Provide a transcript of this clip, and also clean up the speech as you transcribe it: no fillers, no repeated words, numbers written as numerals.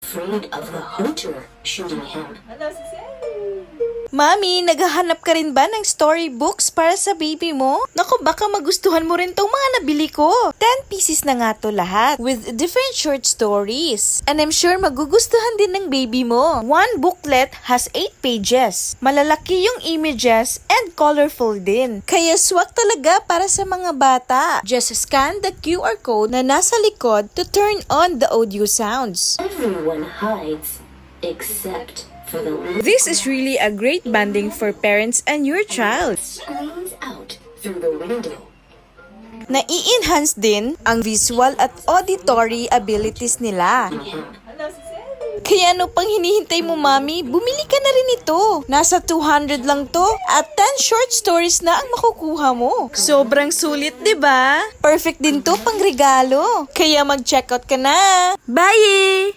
afraid of the hunter shooting him. Mami, naghahanap ka rin ba ng storybooks para sa baby mo? Naku, baka magustuhan mo rin tong mga nabili ko. 10 pieces na nga to lahat with different short stories. And I'm sure magugustuhan din ng baby mo. One booklet has 8 pages. Malalaki yung images and colorful din. Kaya swak talaga para sa mga bata. Just scan the QR code na nasa likod to turn on the audio sounds. Everyone hides except for the little This is really a great bonding for parents and your child. screams out through the window. Nai-enhance din ang visual at auditory abilities nila. Him. Kaya ano pang hinihintay mo, Mami? Bumili ka na rin ito. Nasa 200 lang to at 10 short stories na ang makukuha mo. Sobrang sulit, 'di ba? Perfect din to pang regalo. Kaya mag-checkout ka na. Bye!